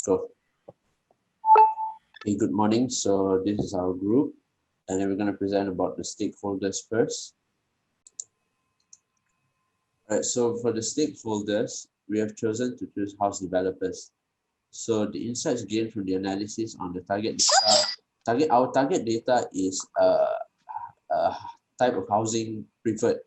Go. Hey, good morning. So this is our group, and then we're going to present about the stakeholders first. All right, so for the stakeholders, we have chosen to choose house developers. So the insights gained from the analysis on the target data, our target data is a type of housing preferred.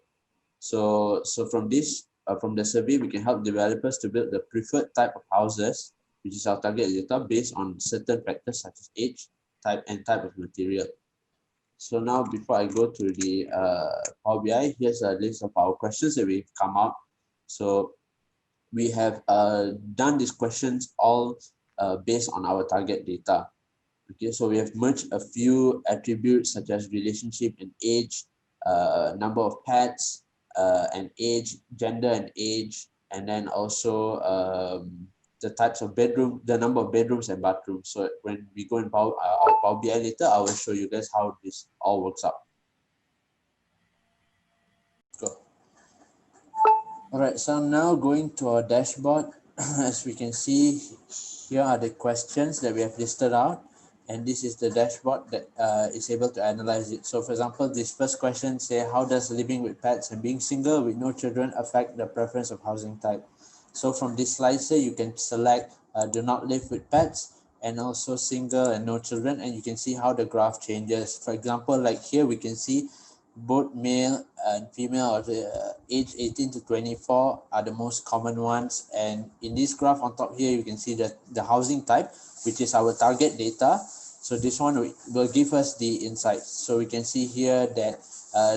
So from this, from the survey, we can help developers to build the preferred type of houses, which is our target data, based on certain factors such as age, type, and type of material. So now, before I go to the Power BI, here's a list of our questions that we've come up. So we have done these questions all based on our target data. Okay, so we have merged a few attributes such as relationship and age, number of pets, and age, gender and age, and then also the types of bedroom, the number of bedrooms and bathrooms. So when we go in our Power BI later, I will show you guys how this all works out. Go. All right, so I'm now going to our dashboard. As we can see, here are the questions that we have listed out. And this is the dashboard that is able to analyze it. So for example, this first question say, how does living with pets and being single with no children affect the preference of housing type? So from this slicer, you can select do not live with pets and also single and no children. And you can see how the graph changes. For example, like here, we can see both male and female of the age 18 to 24 are the most common ones. And in this graph on top here, you can see that the housing type, which is our target data. So this one will give us the insights. So we can see here that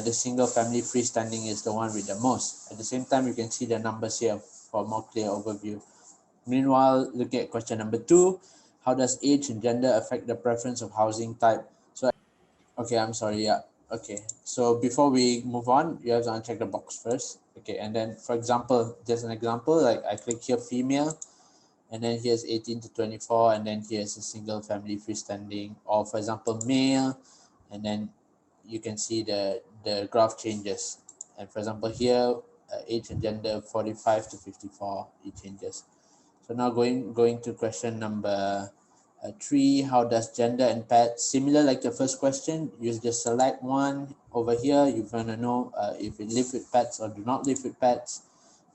the single family freestanding is the one with the most. At the same time, you can see the numbers here for a more clear overview. Meanwhile, looking at question number 2, how does age and gender affect the preference of housing type? So, okay, I'm sorry, yeah. Okay, so before we move on, you have to uncheck the box first. Okay, and then for example, just an example, like I click here female, and then here's 18 to 24, and then here's a single family freestanding, or for example male, and then you can see the graph changes. And for example here, age and gender 45 to 54, it changes. So now going to question number 3, how does gender and pet, similar like the first question, you just select one. Over here you want to know if you live with pets or do not live with pets.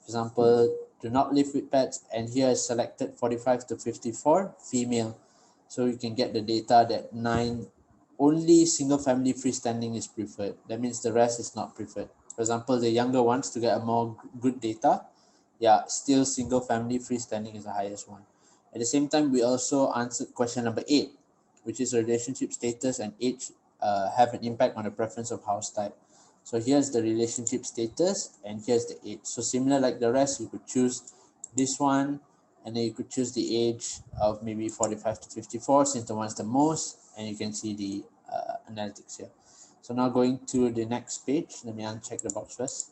For example, do not live with pets, and here is selected 45 to 54, female. So you can get the data that only single family freestanding is preferred. That means the rest is not preferred. For example, the younger ones, to get a more good data, yeah, still single family freestanding is the highest one. At the same time, we also answered question number 8, which is relationship status and age have an impact on the preference of house type. So here's the relationship status and here's the age. So similar like the rest, you could choose this one, and then you could choose the age of maybe 45 to 54 since the one's the most, and you can see the analytics here. So now going to the next page, let me uncheck the box first.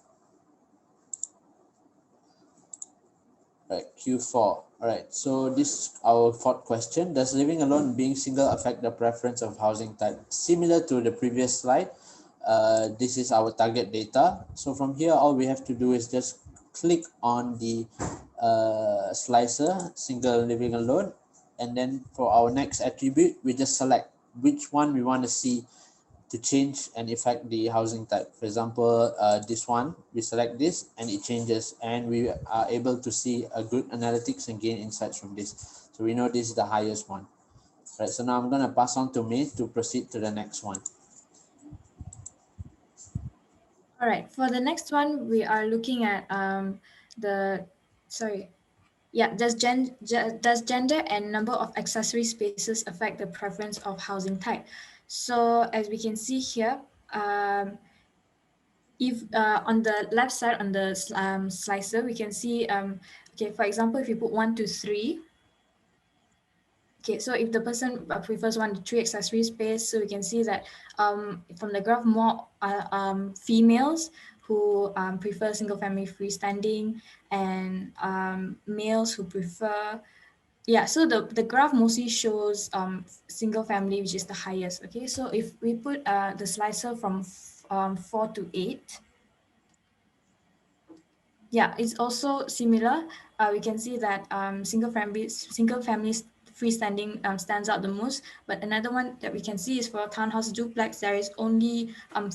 Right, Q4. All right, so this is our fourth question. Does living alone and being single affect the preference of housing type? Similar to the previous slide, this is our target data. So from here, all we have to do is just click on the slicer, single living alone. And then for our next attribute, we just select which one we want to see to change and affect the housing type. For example, this one, we select this and it changes, and we are able to see a good analytics and gain insights from this. So we know this is the highest one. Right, so now I'm going to pass on to May to proceed to the next one. All right, for the next one, we are looking at does gender and number of accessory spaces affect the preference of housing type? So as we can see here, if on the left side on the slicer, we can see, okay, for example, if you put 1 to 3, okay, so if the person prefers 1 to 3 accessory space, so we can see that from the graph, more females who prefer single family freestanding, and males who prefer, yeah, so the graph mostly shows single family, which is the highest. Okay, so if we put the slicer from 4 to 8, yeah, it's also similar. We can see that single families freestanding stands out the most. But another one that we can see is for a townhouse duplex, there is only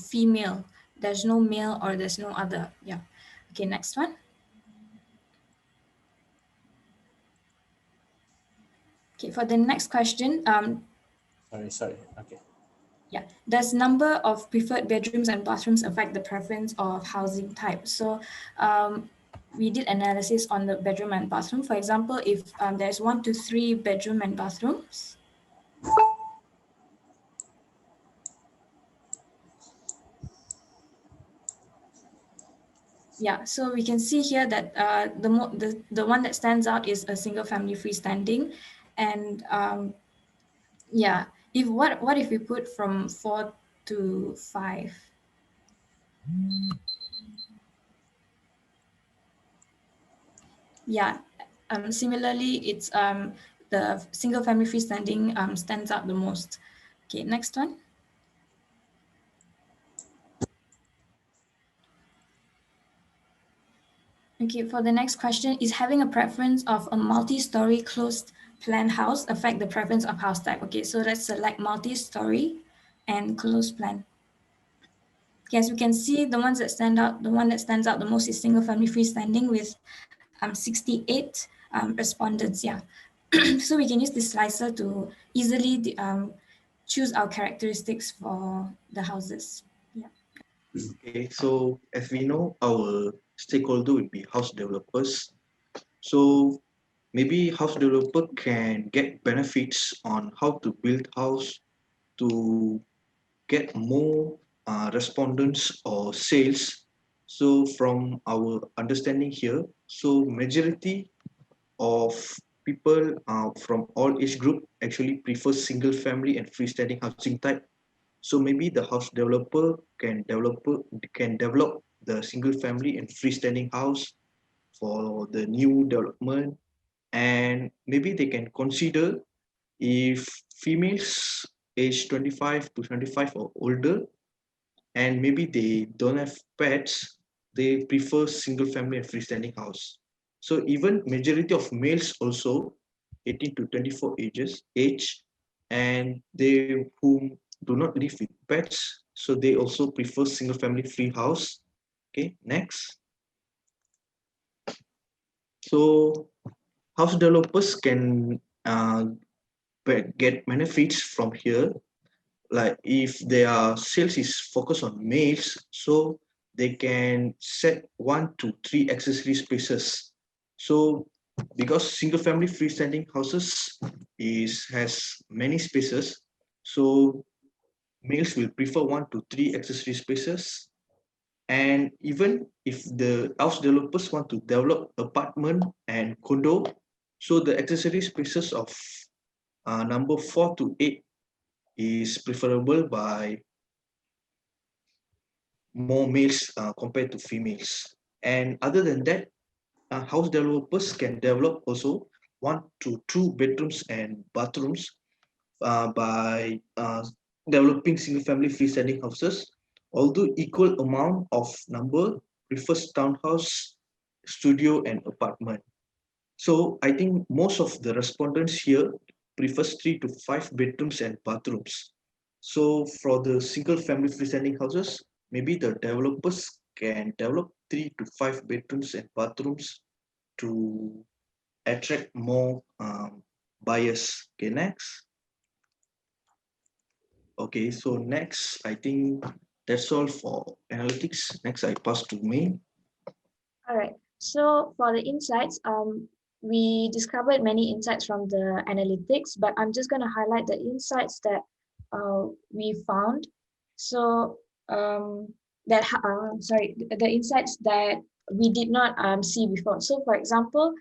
female. There's no male or there's no other. Yeah. Okay, next one. Okay, for the next question, Sorry. Okay. yeah, does number of preferred bedrooms and bathrooms affect the preference of housing type? So we did analysis on the bedroom and bathroom. For example, if there's 1 to 3 bedroom and bathrooms, yeah, so we can see here that the one that stands out is a single family freestanding, and yeah, if what if we put from 4 to 5? Yeah, similarly, it's the single family freestanding stands out the most. Okay, next one. Okay, for the next question, is having a preference of a multi-story closed plan house affect the preference of house type? Okay, so let's select multi-story and closed plan. Okay, as we can see, the ones that stand out, the one that stands out the most is single family freestanding with 68 respondents. Yeah, so we can use this slicer to easily choose our characteristics for the houses. Yeah. Okay, so as we know, our stakeholder will be house developers. So maybe house developer can get benefits on how to build house to get more respondents or sales. So from our understanding here, so majority of people from all age group actually prefer single family and freestanding housing type. So maybe the house developer can develop the single family and freestanding house for the new development, and maybe they can consider if females age 25 to 25 or older, and maybe they don't have pets, they prefer single family and freestanding house. So even majority of males also 18 to 24 age, and they whom do not live with pets, so they also prefer single family free house. Okay, next. So house developers can get benefits from here, like if their sales is focused on males, so they can set 1 to 3 accessory spaces. So because single family freestanding houses has many spaces, so males will prefer 1 to 3 accessory spaces. And even if the house developers want to develop apartment and condo, so the accessory spaces of number 4 to 8 is preferable by more males compared to females. And other than that, house developers can develop also 1 to 2 bedrooms and bathrooms by developing single family freestanding houses, although equal amount of number prefers townhouse, studio and apartment. So I think most of the respondents here prefers 3 to 5 bedrooms and bathrooms. So for the single family freestanding houses, maybe the developers can develop 3 to 5 bedrooms and bathrooms to attract more buyers. Okay, next. Okay, so next, I think that's all for analytics. Next, I pass to me. All right. So for the insights, we discovered many insights from the analytics, but I'm just going to highlight the insights that we found. So the insights that we did not see before. So for example,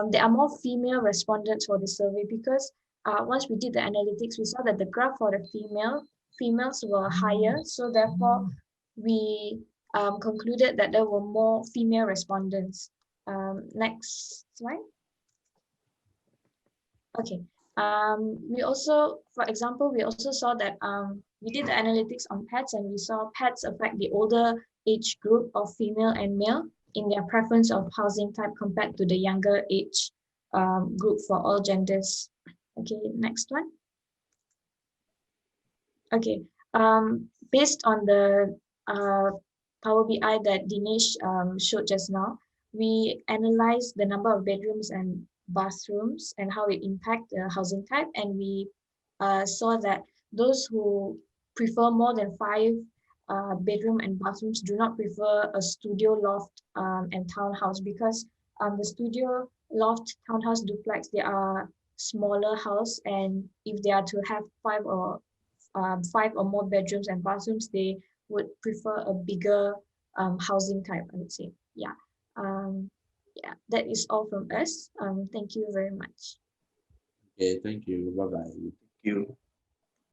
there are more female respondents for the survey because once we did the analytics, we saw that the graph for the females were higher. So therefore, we concluded that there were more female respondents. Next slide. Okay. We also, for example, we also saw that we did the analytics on pets, and we saw pets affect the older age group of female and male in their preference of housing type compared to the younger age group for all genders. Okay, next one. Okay, based on the Power BI that Dinesh showed just now, we analyzed the number of bedrooms and bathrooms and how it impact the housing type, and we saw that those who prefer more than 5 bedroom and bathrooms do not prefer a studio loft and townhouse, because the studio loft townhouse duplex, they are smaller house, and if they are to have 5 or more bedrooms and bathrooms, they would prefer a bigger housing type, I would say. Yeah. Yeah, that is all from us. Thank you very much. Okay, thank you. Bye bye. You.